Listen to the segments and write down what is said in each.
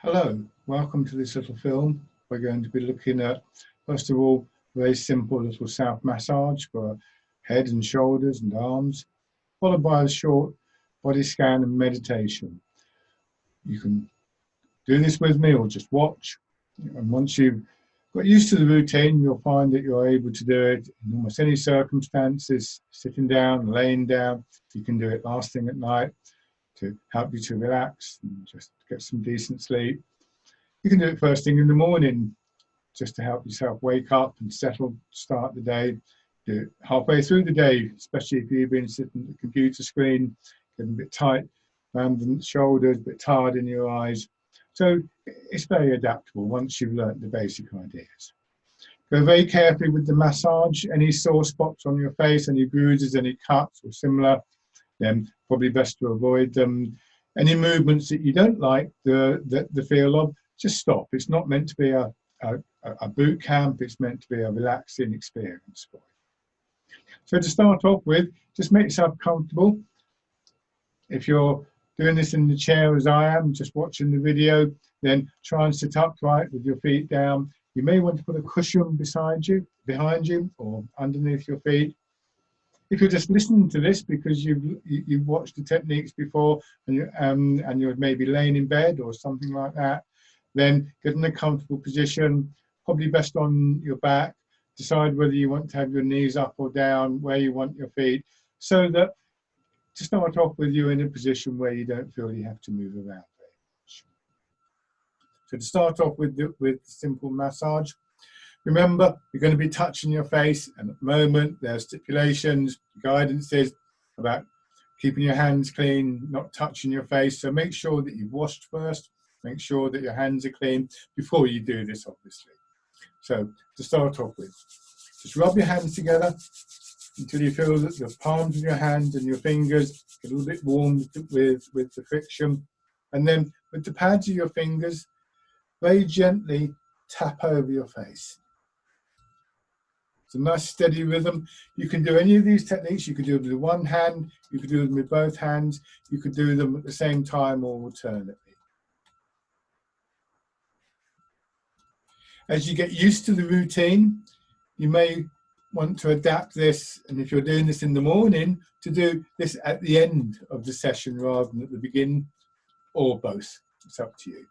Hello, welcome to this little film. We're going to be looking at, first of all, a very simple little self massage for head and shoulders and arms, followed by a short body scan and meditation. You can do this with me or just watch. And once you've got used to the routine, you'll find that you're able to do it in almost any circumstances, sitting down, laying down. You can do it last thing at night to help you to relax and just get some decent sleep. You can do it first thing in the morning just to help yourself wake up and settle, start the day. Do it halfway through the day, especially if you've been sitting at the computer screen, getting a bit tight around the shoulders, a bit tired in your eyes. So it's very adaptable once you've learnt the basic ideas. Go very carefully with the massage. Any sore spots on your face, any bruises, any cuts or similar, then probably best to avoid them. Any movements that you don't like the feel of, just stop. It's not meant to be a boot camp, it's meant to be a relaxing experience for you. So to start off with, just make yourself comfortable. If you're doing this in the chair as I am, just watching the video, then try and sit upright with your feet down. You may want to put a cushion beside you, behind you, or underneath your feet. If you're just listening to this because you've watched the techniques before and you're maybe laying in bed or something like that, then get in a comfortable position, probably best on your back. Decide whether you want to have your knees up or down, where you want your feet, so that to start off with, you're in a position where you don't feel you have to move around very much. So to start off with the simple massage, remember, you're going to be touching your face, and at the moment there are stipulations, guidances about keeping your hands clean, not touching your face. So make sure that you've washed first, make sure that your hands are clean before you do this, obviously. So to start off with, just rub your hands together until you feel that the palms of your hands and your fingers get a little bit warm with the friction. And then with the pads of your fingers, very gently tap over your face. It's a nice steady rhythm. You can do any of these techniques. You could do them with one hand, you could do them with both hands, you could do them at the same time or alternately. As you get used to the routine, you may want to adapt this, and if you're doing this in the morning, to do this at the end of the session rather than at the beginning, or both. It's up to you.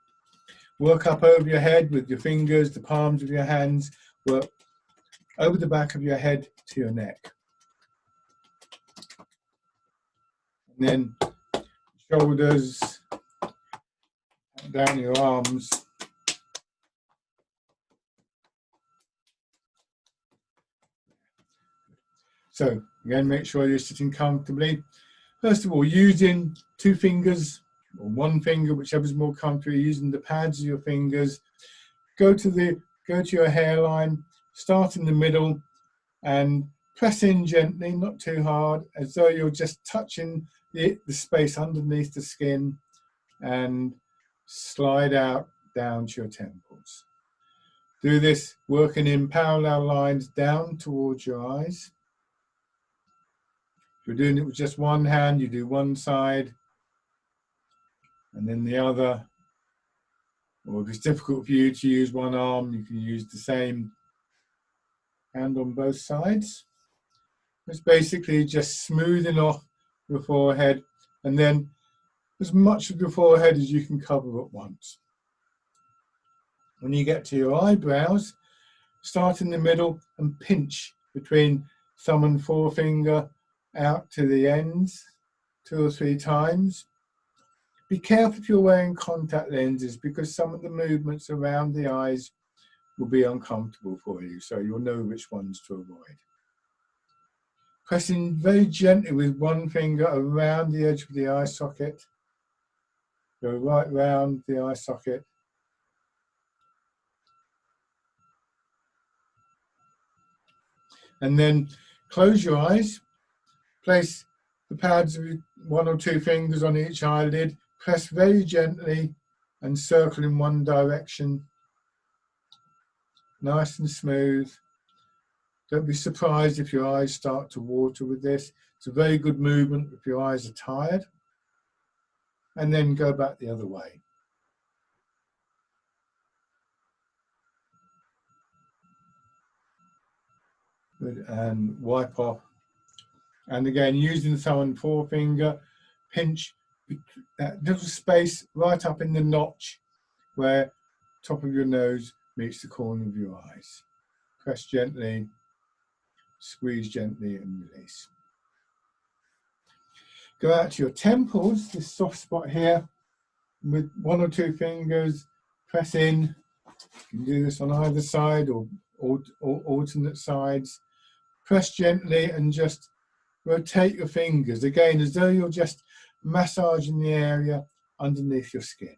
Work up over your head with your fingers, the palms of your hands, work over the back of your head to your neck. And then shoulders, down your arms. So again, make sure you're sitting comfortably. First of all, using two fingers or one finger, whichever's more comfortable, using the pads of your fingers. Go to your hairline, start in the middle and press in gently, not too hard, as though you're just touching the space underneath the skin, and slide out down to your temples. Do this working in parallel lines down towards your eyes. If you're doing it with just one hand, you do one side and then the other. Or if it's difficult for you to use one arm, you can use the same hand on both sides. It's basically just smoothing off your forehead, and then as much of your forehead as you can cover at once. When you get to your eyebrows, start in the middle and pinch between thumb and forefinger out to the ends 2 or 3 times. Be careful if you're wearing contact lenses, because some of the movements around the eyes will be uncomfortable for you, so you'll know which ones to avoid. Pressing very gently with one finger around the edge of the eye socket. Go right round the eye socket. And then close your eyes. Place the pads of 1 or 2 fingers on each eyelid. Press very gently and circle in one direction. Nice and smooth. Don't be surprised if your eyes start to water with this. It's a very good movement if your eyes are tired. And then go back the other way. Good, and wipe off. And again, using the thumb and forefinger, pinch that little space right up in the notch where top of your nose meets the corner of your eyes. Press gently, squeeze gently and release. Go out to your temples, this soft spot here, with 1 or 2 fingers, press in. You can do this on either side or alternate sides. Press gently and just rotate your fingers, again, as though you're just massaging the area underneath your skin.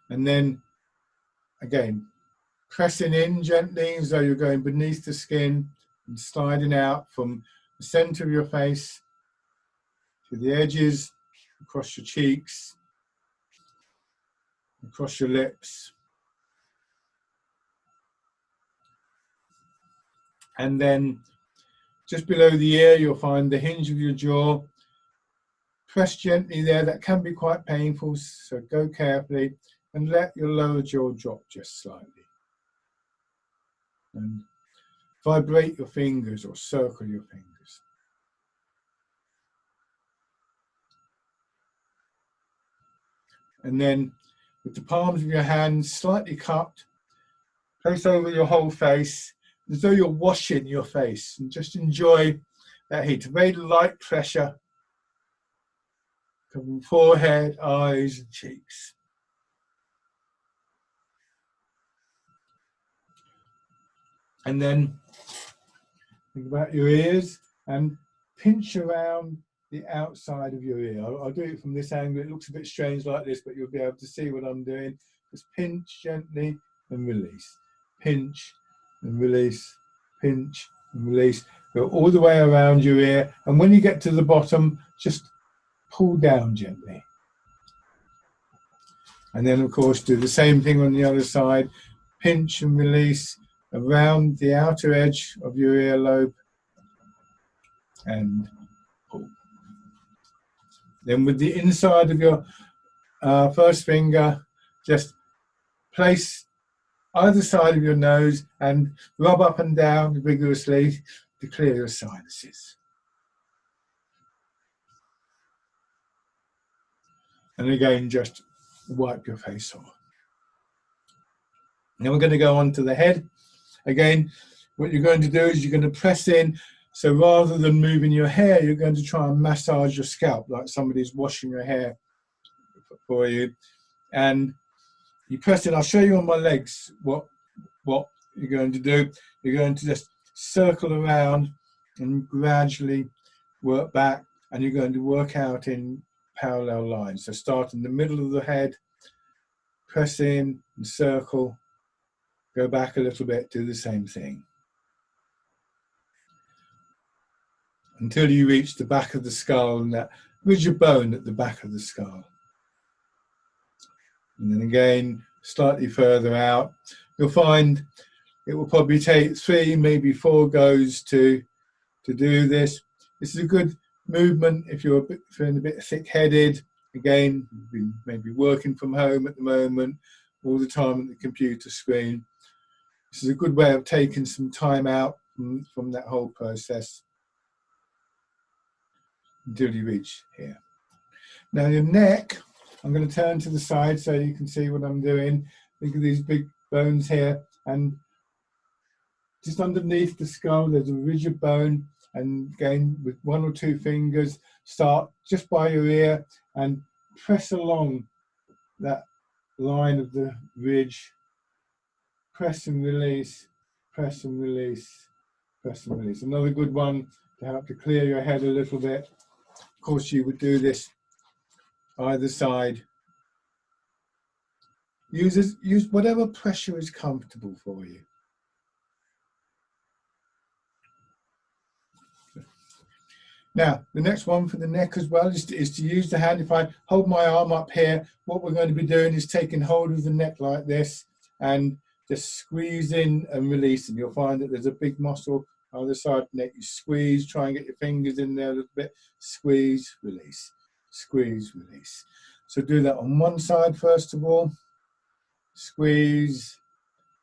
And then, again, pressing in gently as though you're going beneath the skin and sliding out from the center of your face to the edges, across your cheeks, across your lips. And then just below the ear, you'll find the hinge of your jaw. Press gently there. That can be quite painful, so go carefully and let your lower jaw drop just slightly. And vibrate your fingers or circle your fingers. And then with the palms of your hands slightly cupped, place over your whole face as though you're washing your face, and just enjoy that heat. Very light pressure covering forehead, eyes and cheeks. And then think about your ears and pinch around the outside of your ear. I'll do it from this angle. It looks a bit strange like this, but you'll be able to see what I'm doing. Just pinch gently and release. Pinch and release. Pinch and release. Go all the way around your ear. And when you get to the bottom, just pull down gently. And then, of course, do the same thing on the other side. Pinch and release around the outer edge of your earlobe and pull. Then with the inside of your first finger, just place either side of your nose and rub up and down vigorously to clear your sinuses. And again, just wipe your face off. Now we're going to go on to the head. Again, what you're going to do is you're going to press in. So rather than moving your hair, you're going to try and massage your scalp like somebody's washing your hair for you. And you press in. I'll show you on my legs what you're going to do. You're going to just circle around and gradually work back, and you're going to work out in parallel lines. So start in the middle of the head, press in and circle, go back a little bit, do the same thing. Until you reach the back of the skull and that ridge of bone at the back of the skull. And then again, slightly further out. You'll find it will probably take 3, maybe 4 goes to do this. This is a good movement if you're feeling a bit thick-headed. Again, maybe working from home at the moment, all the time at the computer screen. This is a good way of taking some time out from that whole process until you reach here. Now your neck, I'm going to turn to the side so you can see what I'm doing. Think of these big bones here, and just underneath the skull there's a ridge of bone, and again with 1 or 2 fingers start just by your ear and press along that line of the ridge. Press and release, press and release, press and release. Another good one to help to clear your head a little bit. Of course, you would do this either side. Use whatever pressure is comfortable for you. Now, the next one for the neck as well is to use the hand. If I hold my arm up here, what we're going to be doing is taking hold of the neck like this and just squeezing and releasing. You'll find that there's a big muscle on the side of the neck. You squeeze, try and get your fingers in there a little bit. Squeeze, release, squeeze, release. So do that on one side first of all. Squeeze,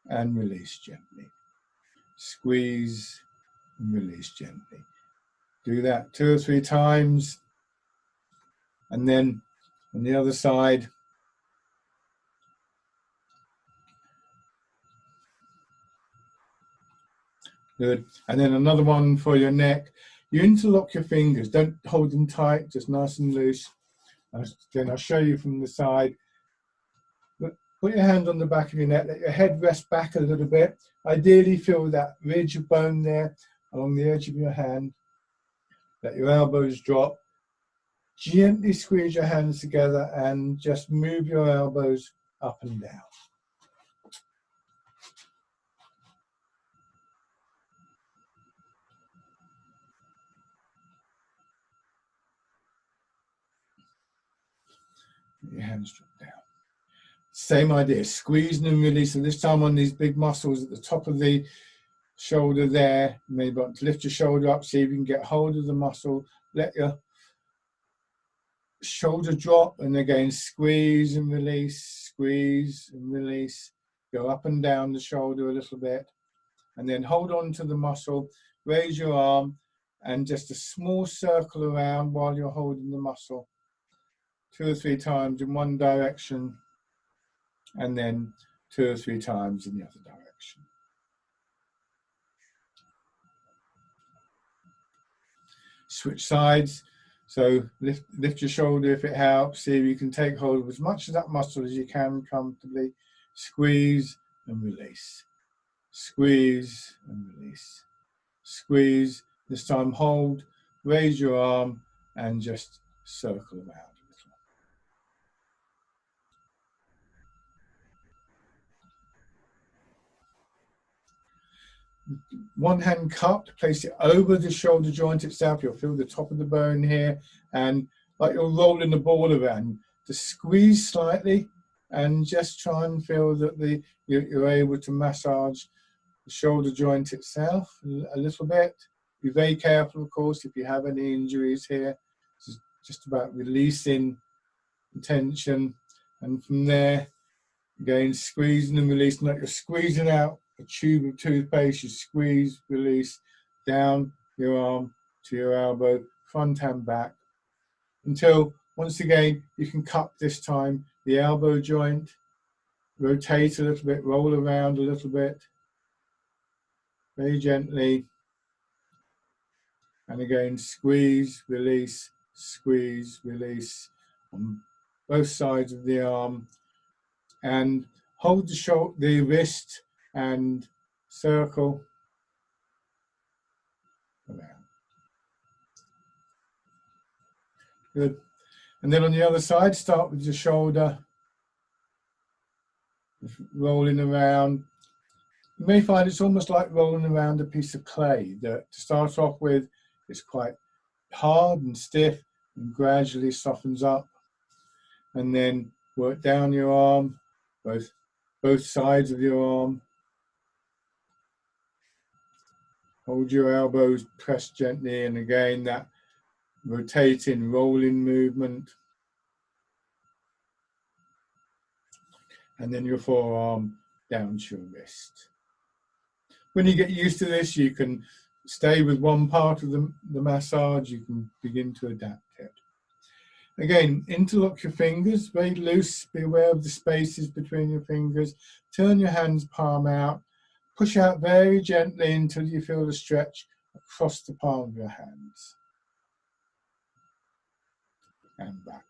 and release gently. Squeeze and release gently. Do that 2 or 3 times. And then on the other side, good. And then another one for your neck. You interlock your fingers. Don't hold them tight, just nice and loose. Then I'll show you from the side. Put your hand on the back of your neck. Let your head rest back a little bit. Ideally, feel that ridge of bone there along the edge of your hand. Let your elbows drop. Gently squeeze your hands together and just move your elbows up and down. Your hands drop down. Same idea, squeezing and releasing. This time on these big muscles at the top of the shoulder there. Maybe want to lift your shoulder up, see if you can get hold of the muscle. Let your shoulder drop, and again squeeze and release, squeeze and release. Go up and down the shoulder a little bit, and then hold on to the muscle. Raise your arm, and just a small circle around while you're holding the muscle. 2 or 3 times in one direction, and then 2 or 3 times in the other direction. Switch sides. So lift your shoulder if it helps. See if you can take hold of as much of that muscle as you can comfortably. Squeeze and release. Squeeze and release. Squeeze. This time hold. Raise your arm and just circle around a little. One hand cupped, place it over the shoulder joint itself. You'll feel the top of the bone here, and like you're rolling the ball around, just squeeze slightly and just try and feel that you're able to massage the shoulder joint itself a little bit. Be very careful, of course, if you have any injuries here. It's just about releasing the tension, and from there, again, squeezing and releasing, like you're squeezing out a tube of toothpaste. You squeeze, release, down your arm to your elbow, front and back, until once again you can cup this time the elbow joint, rotate a little bit, roll around a little bit, very gently, and again squeeze, release, squeeze, release on both sides of the arm, and hold the wrist and circle around. Good. And then on the other side, start with your shoulder, rolling around. You may find it's almost like rolling around a piece of clay that to start off with is quite hard and stiff and gradually softens up. And then work down your arm, both sides of your arm. Hold your elbows pressed gently, and again that rotating, rolling movement. And then your forearm down to your wrist. When you get used to this, you can stay with one part of the massage. You can begin to adapt it. Again, interlock your fingers, very loose. Be aware of the spaces between your fingers. Turn your hands palm out. Push out very gently until you feel the stretch across the palm of your hands. And back.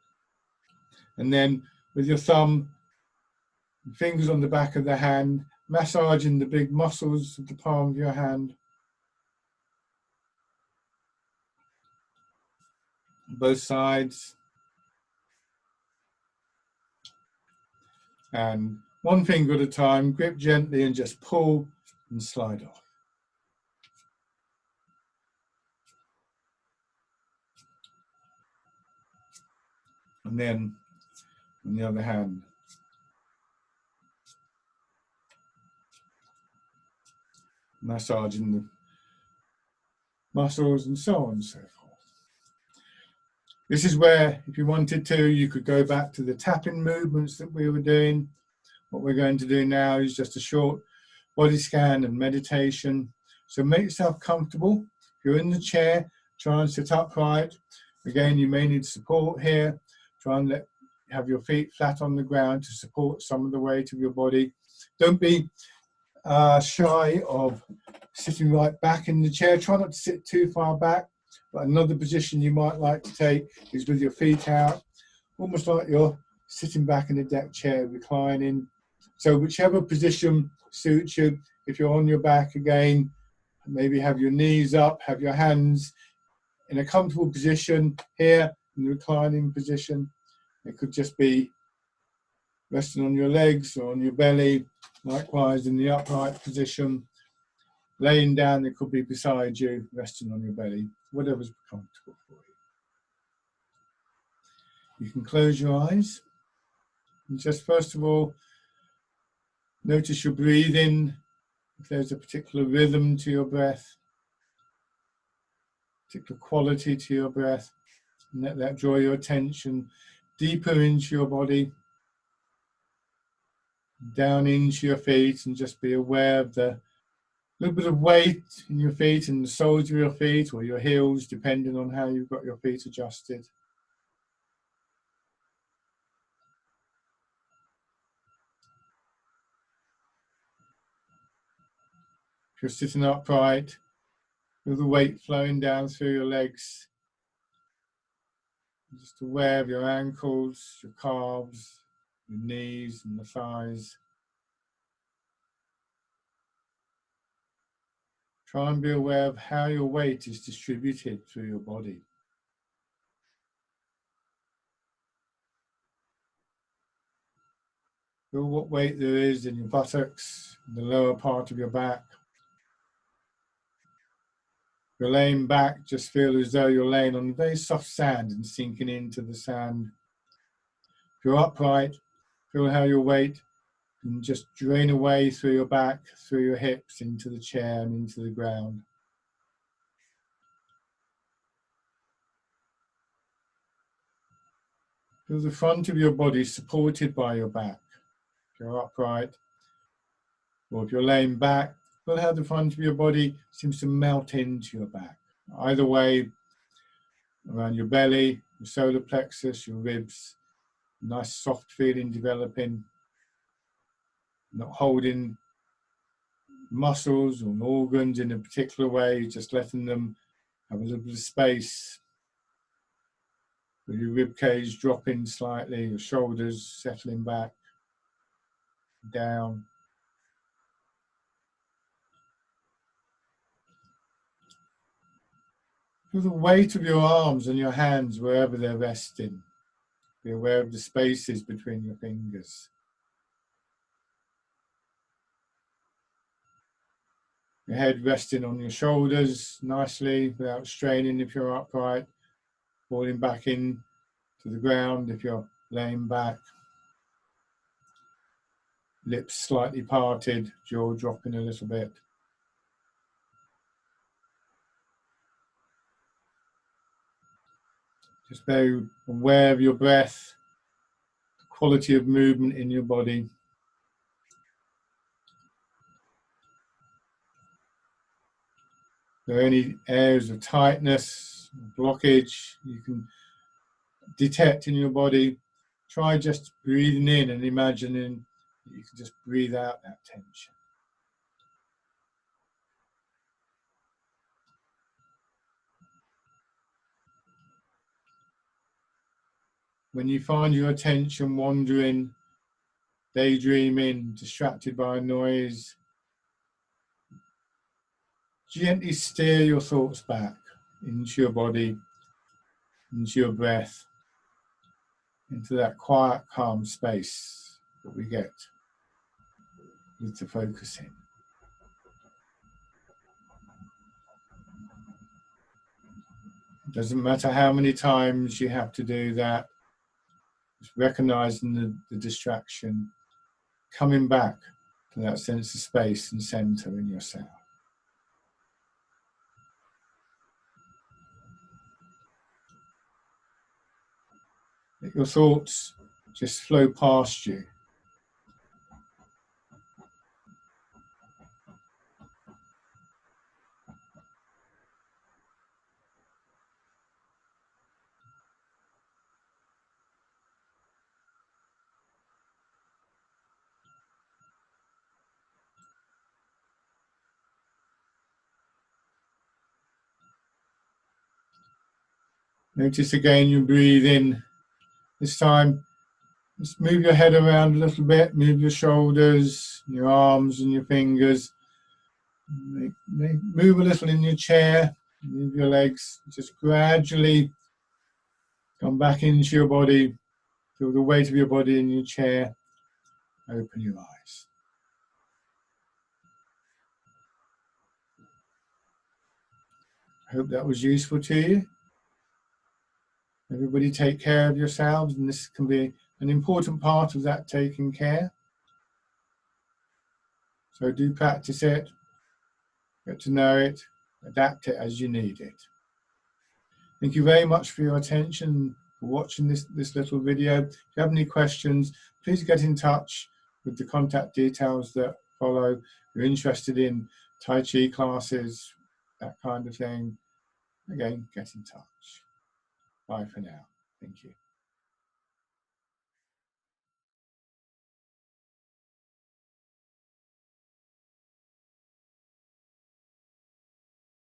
And then with your thumb, fingers on the back of the hand, massaging the big muscles of the palm of your hand. Both sides. And one finger at a time, grip gently and just pull and slide off. And then on the other hand, massaging the muscles and so on and so forth. This is where, if you wanted to, you could go back to the tapping movements that we were doing. What we're going to do now is just a short body scan and meditation. So make yourself comfortable. If you're in the chair, try and sit upright. Again, you may need support here. Try and have your feet flat on the ground to support some of the weight of your body. Don't be shy of sitting right back in the chair. Try not to sit too far back. But another position you might like to take is with your feet out, almost like you're sitting back in a deck chair, reclining. So whichever position suits you. If you're on your back again, maybe have your knees up, have your hands in a comfortable position here, in the reclining position. It could just be resting on your legs or on your belly. Likewise, in the upright position, laying down, it could be beside you, resting on your belly, whatever's comfortable for you. You can close your eyes and just first of all, notice your breathing. If there's a particular rhythm to your breath, particular quality to your breath, and let that draw your attention deeper into your body, down into your feet, and just be aware of the little bit of weight in your feet and the soles of your feet or your heels, depending on how you've got your feet adjusted. If you're sitting upright, feel the weight flowing down through your legs. Just aware of your ankles, your calves, your knees and the thighs. Try and be aware of how your weight is distributed through your body. Feel what weight there is in your buttocks, in the lower part of your back. If you're laying back, just feel as though you're laying on very soft sand and sinking into the sand. If you're upright, feel how your weight can just drain away through your back, through your hips, into the chair and into the ground. Feel the front of your body supported by your back. If you're upright, or if you're laying back, feel how the front of your body seems to melt into your back. Either way, around your belly, your solar plexus, your ribs, nice soft feeling developing, not holding muscles or organs in a particular way, just letting them have a little bit of space. With your rib cage dropping slightly, your shoulders settling back, down. Feel the weight of your arms and your hands wherever they're resting. Be aware of the spaces between your fingers. Your head resting on your shoulders nicely without straining if you're upright, falling back in to the ground if you're laying back. Lips slightly parted, jaw dropping a little bit. Just very aware of your breath, the quality of movement in your body. If there are any areas of tightness, blockage you can detect in your body, try just breathing in and imagining that you can just breathe out that tension. When you find your attention wandering, daydreaming, distracted by noise, gently steer your thoughts back into your body, into your breath, into that quiet, calm space that we get with the focusing. It doesn't matter how many times you have to do that, just recognizing the distraction, coming back to that sense of space and center in yourself. Let your thoughts just flow past you. Notice again you breathe in. This time, just move your head around a little bit, move your shoulders, your arms and your fingers. Move a little in your chair, move your legs. Just gradually come back into your body. Feel the weight of your body in your chair. Open your eyes. I hope that was useful to you. Everybody take care of yourselves, and this can be an important part of that taking care. So do practice it, get to know it, adapt it as you need it. Thank you very much for your attention, for watching this little video. If you have any questions, please get in touch with the contact details that follow. If you're interested in Tai Chi classes, that kind of thing, again, get in touch. Bye for now. Thank you.